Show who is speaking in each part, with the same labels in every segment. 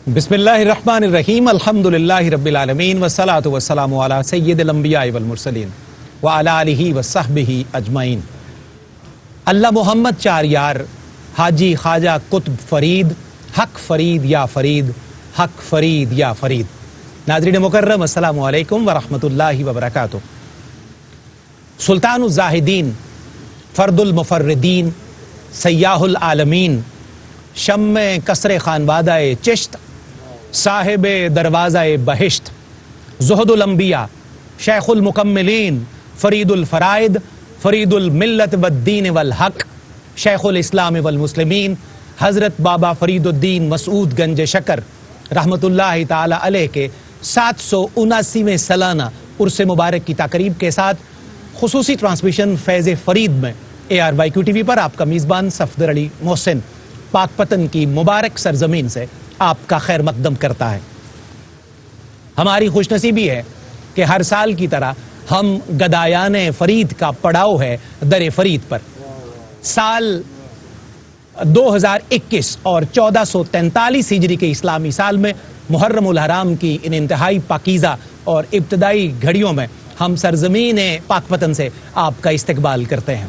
Speaker 1: بسم اللہ الرحمن الرحیم الحمدللہ رب العالمین والصلاة والسلام علی سید الانبیاء والمرسلین وعلی آلہ وصحبہ اجمعین۔ اللہ محمد چار یار حاجی خواجہ قطب فرید، حق فرید یا فرید، حق فرید یا فرید۔ ناظرین مکرم السلام علیکم ورحمۃ اللہ وبرکاتہ۔ سلطان الزاہدین، فرد المفردین، سیاح العالمین، شمع قصر خانوادہ چشت، صاحب دروازہ بہشت، زہد الانبیاء، شیخ المکملین، فرید الفرائد، فرید الملت والدین والحق، شیخ الاسلام والمسلمین، حضرت بابا فرید الدین مسعود گنج شکر رحمۃ اللہ تعالی علیہ کے 779ویں سالانہ عرس مبارک کی تقریب کے ساتھ خصوصی ٹرانسمیشن فیض فرید میں ARYQ TV پر آپ کا میزبان صفدر علی محسن پاک پتن کی مبارک سرزمین سے آپ کا خیر مقدم کرتا ہے۔ ہماری خوش نصیبی ہے کہ ہر سال کی طرح ہم گدایان فرید کا پڑاؤ ہے در فرید پر۔ سال 2021 اور 1443 ہجری کے اسلامی سال میں محرم الحرام کی ان انتہائی پاکیزہ اور ابتدائی گھڑیوں میں ہم سرزمین پاک پتن سے آپ کا استقبال کرتے ہیں۔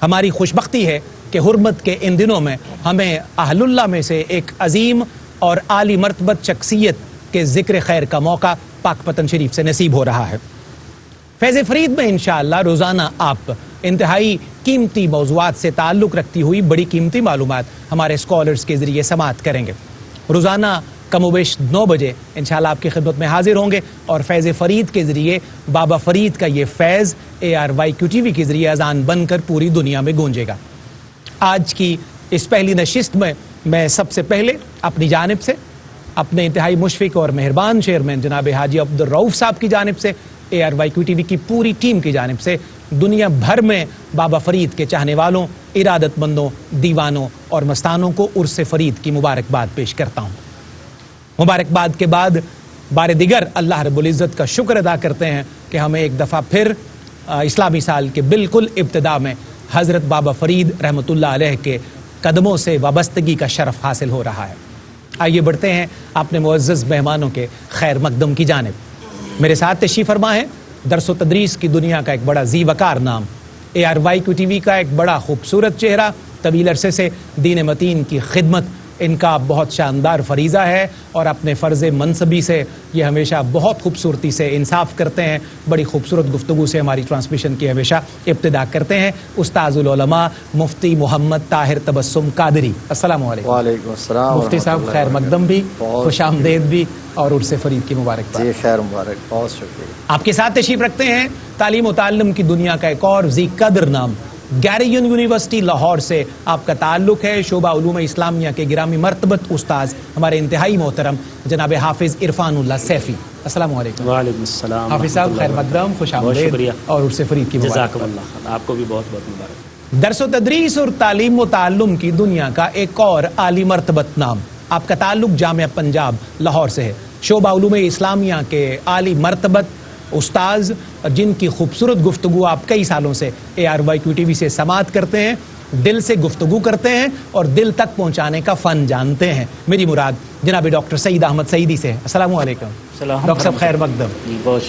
Speaker 1: ہماری خوش بختی ہے کہ حرمت کے ان دنوں میں ہمیں اہل اللہ میں سے ایک عظیم اور عالی مرتبت شخصیت کے ذکر خیر کا موقع پاک پتن شریف سے نصیب ہو رہا ہے۔ فیض فرید میں انشاءاللہ روزانہ آپ انتہائی قیمتی موضوعات سے تعلق رکھتی ہوئی بڑی قیمتی معلومات ہمارے اسکالرز کے ذریعے سماعت کریں گے۔ روزانہ کم و بیش 9 بجے انشاءاللہ آپ کی خدمت میں حاضر ہوں گے اور فیض فرید کے ذریعے بابا فرید کا یہ فیض ARYQ TV کے ذریعے اذان بن کر پوری دنیا میں گونجے گا۔ آج کی اس پہلی نشست میں سب سے پہلے اپنی جانب سے، اپنے انتہائی مشفق اور مہربان چیئرمین جناب حاجی عبدالرؤف صاحب کی جانب سے، ARYQ TV کی پوری ٹیم کی جانب سے دنیا بھر میں بابا فرید کے چاہنے والوں، ارادت مندوں، دیوانوں اور مستانوں کو عرس فرید کی مبارکباد پیش کرتا ہوں۔ مبارکباد کے بعد بار دیگر اللہ رب العزت کا شکر ادا کرتے ہیں کہ ہمیں ایک دفعہ پھر اسلامی سال کے بالکل ابتدا میں حضرت بابا فرید رحمۃ اللہ علیہ کے قدموں سے وابستگی کا شرف حاصل ہو رہا ہے۔ آئیے بڑھتے ہیں اپنے معزز مہمانوں کے خیر مقدم کی جانب۔ میرے ساتھ تشریف فرما ہے درس و تدریس کی دنیا کا ایک بڑا ذی وقار نام، ARYQ TV کا ایک بڑا خوبصورت چہرہ، طویل عرصے سے دین متین کی خدمت ان کا بہت شاندار فریضہ ہے اور اپنے فرض منصبی سے یہ ہمیشہ بہت خوبصورتی سے انصاف کرتے ہیں۔ بڑی خوبصورت گفتگو سے ہماری ٹرانسمیشن کی ہمیشہ ابتدا کرتے ہیں استاذ العلماء مفتی محمد طاہر تبسم قادری۔ السلام علیکم۔
Speaker 2: وعلیکم السلام۔
Speaker 1: مفتی صاحب خیر مقدم بھی، خوش آمدید بھی اور عرس فرید کی مبارکباد۔
Speaker 2: جی خیر مبارک، بہت شکریہ۔
Speaker 1: آپ کے ساتھ تشریف رکھتے ہیں تعلیم و تعلم کی دنیا کا ایک اور ذی قدر نام، گیریون یونیورسٹی لاہور سے آپ کا تعلق ہے، شعبہ علوم اسلامیہ کے گرامی مرتبت استاذ ہمارے انتہائی محترم جناب حافظ عرفان اللہ سیفی۔ السلام علیکم۔
Speaker 3: وعلیکم السلام۔
Speaker 1: حافظ صاحب خیر مقدم، خوش آمدید اور عرس فرید کی
Speaker 3: جزاکم اللہ خیر، آپ کو بھی بہت بہت مبارک۔
Speaker 1: درس و تدریس اور تعلیم و تعلم کی دنیا کا ایک اور عالی مرتبت نام، آپ کا تعلق جامعہ پنجاب لاہور سے ہے، شعبہ علوم اسلامیہ کے عالی مرتبت استاذ جن کی خوبصورت گفتگو آپ کئی سالوں سے ARYQ TV سے سماعت کرتے ہیں، دل سے گفتگو کرتے ہیں اور دل تک پہنچانے کا فن جانتے ہیں۔ میری مراد جناب ڈاکٹر سعید احمد سعیدی سے۔ السلام علیکم ڈاکٹر صاحب، خیر مقدم،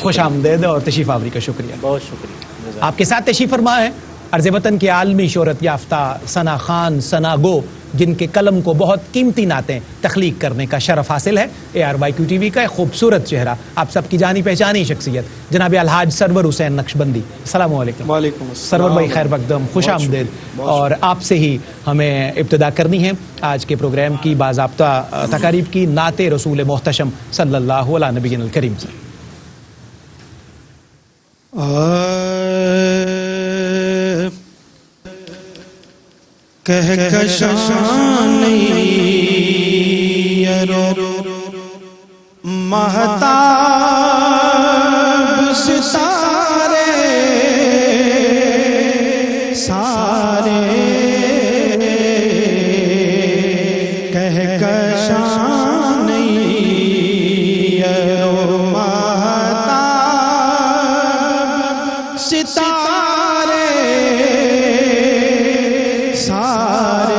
Speaker 1: خوش آمدید اور تشریف آوری کا شکریہ۔
Speaker 3: بہت شکریہ۔
Speaker 1: آپ کے ساتھ تشریف فرما ہے عرض وطن کے عالمی شہرت یافتہ ثنا خان ثنا گو، جن کے قلم کو بہت قیمتی نعتیں تخلیق کرنے کا شرف حاصل ہے، ARYQ TV کا ایک خوبصورت چہرہ، آپ سب کی جانی پہچانی شخصیت جناب الحاج سرور حسین نقشبندی۔ السلام علیکم۔
Speaker 2: وعلیکم السلام۔
Speaker 1: سرور بھائی خیر مقدم، خوش آمدید۔ اور آپ سے ہی ہمیں ابتدا کرنی ہے آج کے پروگرام کی باضابطہ تقاریب کی، نعت رسول محتشم صلی اللہ علیہ نبی الکریم سے۔
Speaker 4: کہکشان مہتاب ستارے سارے، کہکشان مہتاب ستارے سارے،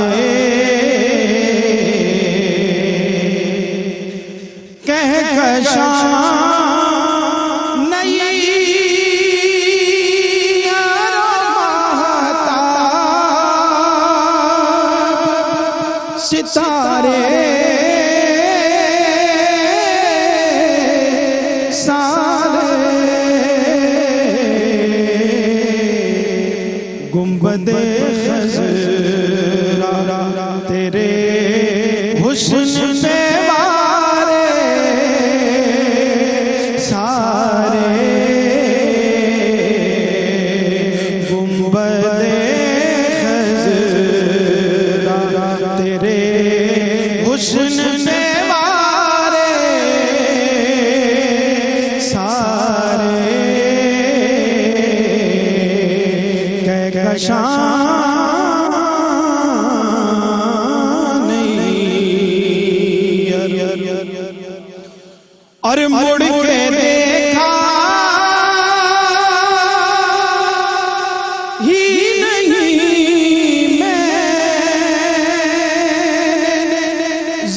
Speaker 4: سارے گنبد خضرا تیرے حسن پہ وارے سارے گنبد خضرا تیرے حسن پہ وارے سارے کہکشاں اور مڑ کے دیکھا ہی نہیں میں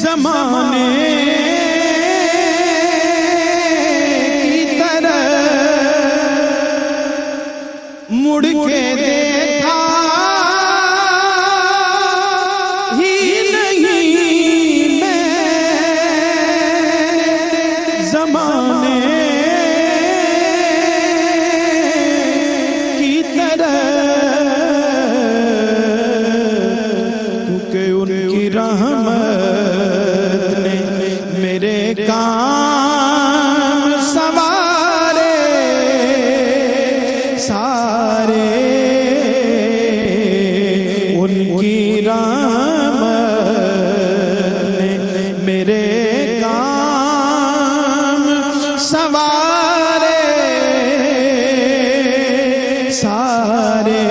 Speaker 4: زمانے کی طرح مڑ کے دیکھا ہی نہیں میں زمانے کی طرح کیونکہ ان کی رحمت نے میرے کام سوارے سارے ان کی رحمت نے میرے سوارے سارے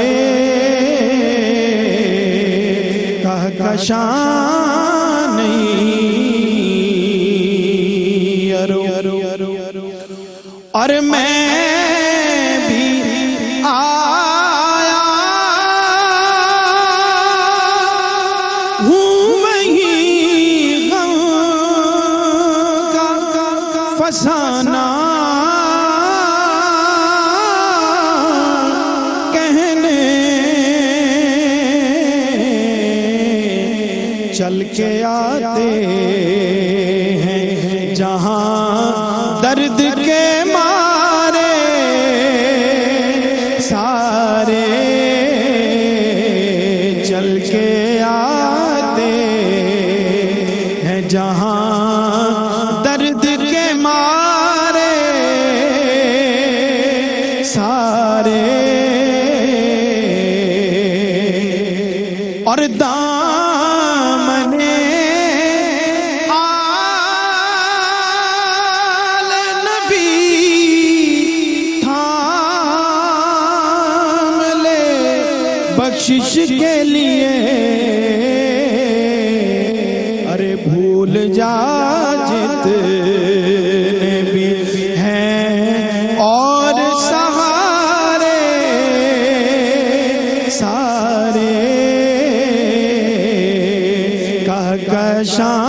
Speaker 4: کہکشاں نہیں اور میں بھی آیا ہوں وہیں غم کا فسانہ کہنے چل کے آتے ہیں جہاں درد کے مارے سارے چل کے آتے ہیں جہاں درد کے مارے سارے اور دامنے آل نبی تھام لے بخشش کے لیے ارے بھول جا جتنے بھی ہیں اور سہارے سارے کہکشاں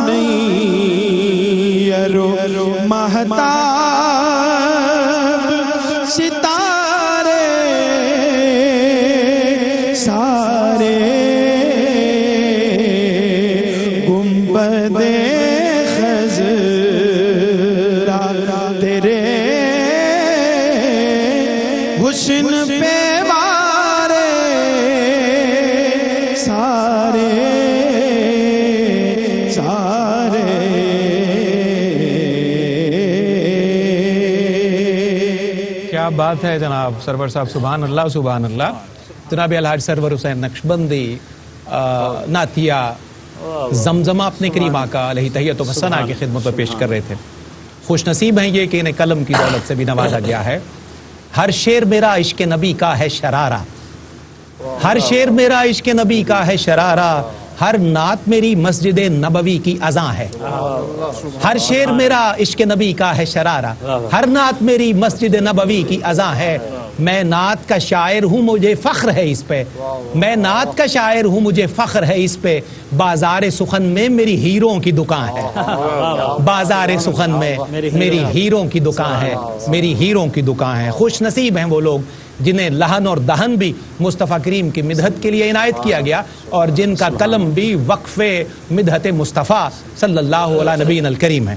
Speaker 4: نہیں ارو مہتاب ستارے سارے گنبد خضرا تیرے حسن پہ وارے سارے سارے
Speaker 1: کیا بات ہے جناب سرور صاحب، سبحان اللہ سبحان اللہ. جناب الحاج سرور حسین نقشبندی نعتیہ زمزمہ اپنے کریم آقا علیہ تحیت و ثنا کی خدمت میں پیش کر رہے تھے. خوش نصیب ہیں یہ کہ انہیں قلم کی دولت سے بھی نوازا گیا ہے. ہر شعر میرا عشق نبی کا ہے شرارہ، ہر شعر میرا عشق نبی کا ہے شرارہ، ہر نعت میری مسجد نبوی کی اذاں ہے. ہر شعر میرا عشق نبی کا ہے شرارہ، ہر نعت میری مسجد نبوی کی اذاں ہے. میں نعت کا شاعر ہوں مجھے فخر ہے اس پہ، میں نعت کا شاعر ہوں مجھے فخر ہے اس پہ. بازار سخن میں میری ہیروں کی دکان ہے، بازار سخن میں میری ہیروں کی دکان ہے، میری ہیروں کی دکان ہے. خوش نصیب ہیں وہ لوگ جنہیں لہن اور دہن بھی مصطفیٰ کریم کی مدحت کے لیے عنایت کیا گیا، اور جن کا قلم بھی وقف مدحت مصطفیٰ صلی اللہ علیہ نبی الکریم ہے.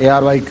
Speaker 2: ARYQ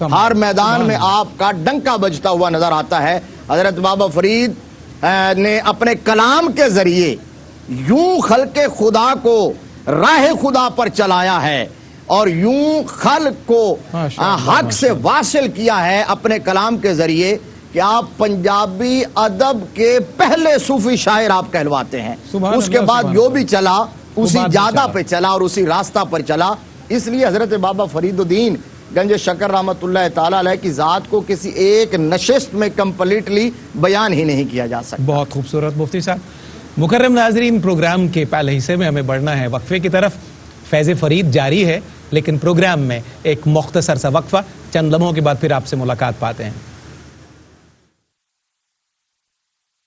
Speaker 2: ہر میدان میں آپ کا ڈنکا بجتا ہوا نظر آتا ہے۔ حضرت بابا فرید نے اپنے کلام کے ذریعے یوں خلق خدا کو راہ خدا پر چلایا ہے اور یوں خلق کو حق سے واصل کیا ہے اپنے کلام کے ذریعے کہ آپ پنجابی ادب کے پہلے صوفی شاعر آپ کہلواتے ہیں۔ اس کے بعد جو بھی چلا اسی جادہ پہ چلا اور اسی راستہ پر چلا۔ اس لیے حضرت بابا فرید الدین گنج شکر رحمت اللہ تعالی علیہ کی ذات کو کسی ایک نشست میں کمپلیٹلی بیان ہی نہیں کیا جا سکتا۔
Speaker 1: بہت خوبصورت مفتی صاحب۔ مکرم ناظرین، پروگرام کے پہلے حصے میں ہمیں بڑھنا ہے وقفے کی طرف۔ فیض فرید جاری ہے لیکن پروگرام میں ایک مختصر سا وقفہ، چند لمحوں کے بعد پھر آپ سے ملاقات پاتے ہیں۔